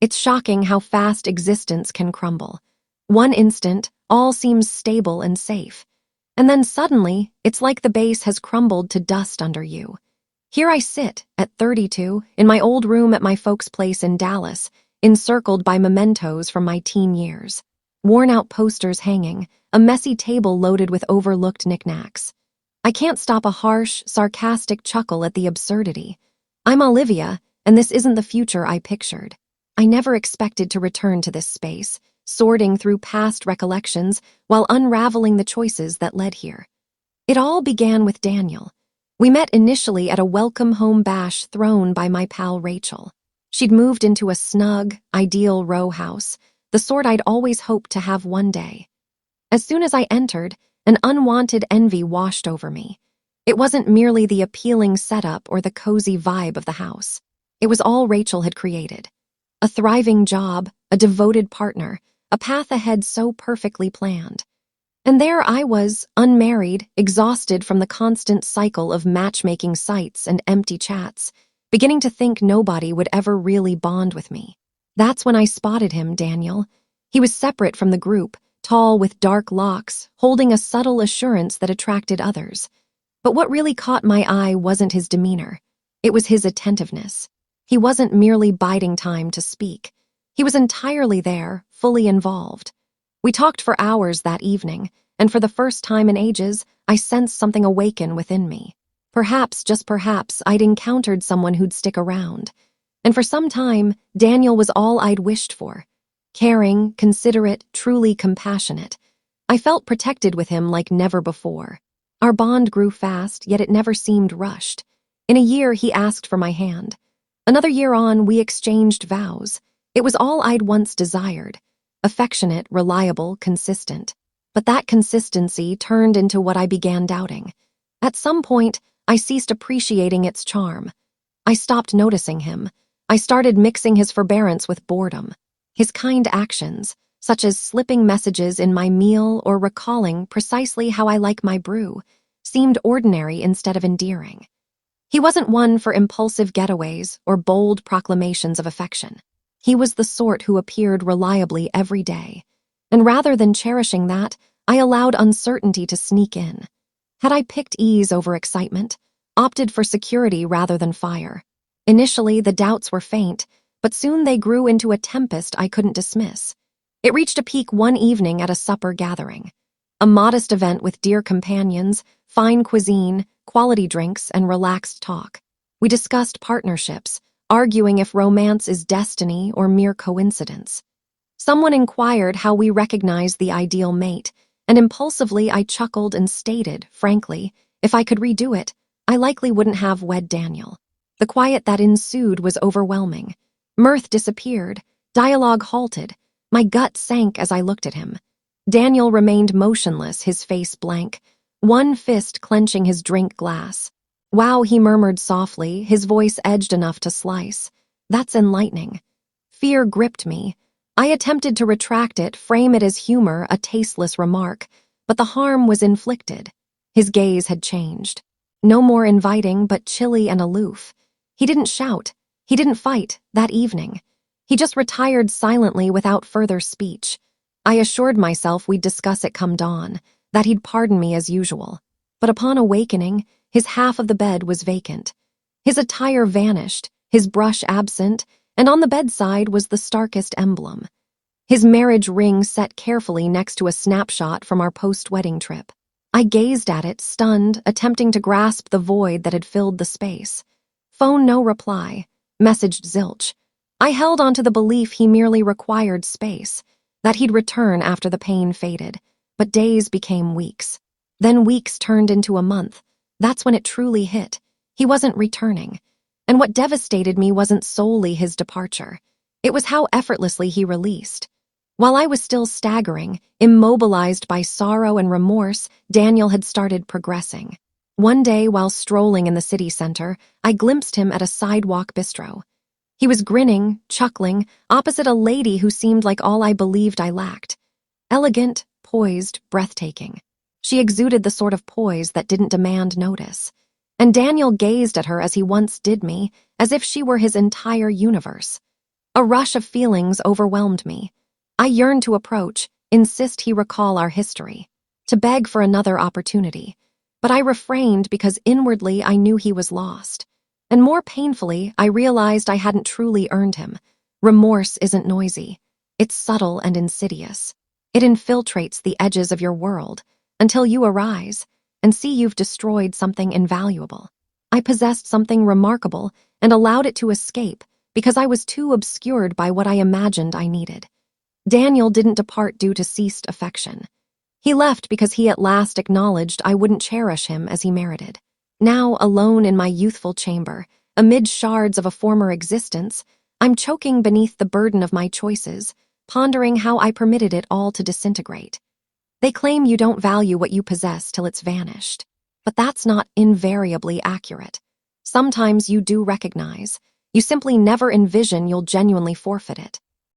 It's shocking how fast existence can crumble. One instant, all seems stable and safe. And then suddenly, it's like the base has crumbled to dust under you. Here I sit, at 32, in my old room at my folks' place in Dallas, encircled by mementos from my teen years. Worn-out posters hanging, a messy table loaded with overlooked knickknacks. I can't stop a harsh, sarcastic chuckle at the absurdity. I'm Olivia, and this isn't the future I pictured. I never expected to return to this space, sorting through past recollections while unraveling the choices that led here. It all began with Daniel. We met initially at a welcome home bash thrown by my pal Rachel. She'd moved into a snug, ideal row house, the sort I'd always hoped to have one day. As soon as I entered, an unwanted envy washed over me. It wasn't merely the appealing setup or the cozy vibe of the house. It was all Rachel had created. A thriving job, a devoted partner, a path ahead so perfectly planned. And there I was, unmarried, exhausted from the constant cycle of matchmaking sites and empty chats, beginning to think nobody would ever really bond with me. That's when I spotted him, Daniel. He was separate from the group, tall with dark locks, holding a subtle assurance that attracted others. But what really caught my eye wasn't his demeanor. It was his attentiveness. He wasn't merely biding time to speak. He was entirely there, fully involved. We talked for hours that evening, and for the first time in ages, I sensed something awaken within me. Perhaps, just perhaps, I'd encountered someone who'd stick around. And for some time, Daniel was all I'd wished for. Caring, considerate, truly compassionate. I felt protected with him like never before. Our bond grew fast, yet it never seemed rushed. In a year, he asked for my hand. Another year on, we exchanged vows. It was all I'd once desired. Affectionate, reliable, consistent. But that consistency turned into what I began doubting. At some point, I ceased appreciating its charm. I stopped noticing him. I started mixing his forbearance with boredom. His kind actions, such as slipping messages in my meal or recalling precisely how I like my brew, seemed ordinary instead of endearing. He wasn't one for impulsive getaways or bold proclamations of affection. He was the sort who appeared reliably every day. And rather than cherishing that, I allowed uncertainty to sneak in. Had I picked ease over excitement, opted for security rather than fire? Initially, the doubts were faint, but soon they grew into a tempest I couldn't dismiss. It reached a peak one evening at a supper gathering. A modest event with dear companions, fine cuisine, quality drinks, and relaxed talk. We discussed partnerships, arguing if romance is destiny or mere coincidence. Someone inquired how we recognize the ideal mate, and impulsively I chuckled and stated, frankly, if I could redo it, I likely wouldn't have wed Daniel. The quiet that ensued was overwhelming. Mirth disappeared, dialogue halted, my gut sank as I looked at him. Daniel remained motionless, his face blank, one fist clenching his drink glass. Wow, he murmured softly, his voice edged enough to slice. That's enlightening. Fear gripped me. I attempted to retract it, frame it as humor, a tasteless remark, but the harm was inflicted. His gaze had changed. No more inviting, but chilly and aloof. He didn't shout. He didn't fight, that evening. He just retired silently without further speech. I assured myself we'd discuss it come dawn, that he'd pardon me as usual. But upon awakening, his half of the bed was vacant. His attire vanished, his brush absent, and on the bedside was the starkest emblem. His marriage ring set carefully next to a snapshot from our post-wedding trip. I gazed at it, stunned, attempting to grasp the void that had filled the space. Phone no reply, messaged zilch. I held onto the belief he merely required space, that he'd return after the pain faded, but days became weeks. Then weeks turned into a month. That's when it truly hit. He wasn't returning. And what devastated me wasn't solely his departure. It was how effortlessly he released. While I was still staggering, immobilized by sorrow and remorse, Daniel had started progressing. One day, while strolling in the city center, I glimpsed him at a sidewalk bistro. He was grinning, chuckling, opposite a lady who seemed like all I believed I lacked. Elegant, poised, breathtaking. She exuded the sort of poise that didn't demand notice. And Daniel gazed at her as he once did me, as if she were his entire universe. A rush of feelings overwhelmed me. I yearned to approach, insist he recall our history, to beg for another opportunity. But I refrained because inwardly I knew he was lost. And more painfully, I realized I hadn't truly earned him. Remorse isn't noisy. It's subtle and insidious. It infiltrates the edges of your world until you arise and see you've destroyed something invaluable. I possessed something remarkable and allowed it to escape because I was too obscured by what I imagined I needed. Daniel didn't depart due to ceased affection. He left because he at last acknowledged I wouldn't cherish him as he merited. Now, alone in my youthful chamber, amid shards of a former existence, I'm choking beneath the burden of my choices, pondering how I permitted it all to disintegrate. They claim you don't value what you possess till it's vanished. But that's not invariably accurate. Sometimes you do recognize. You simply never envision you'll genuinely forfeit it.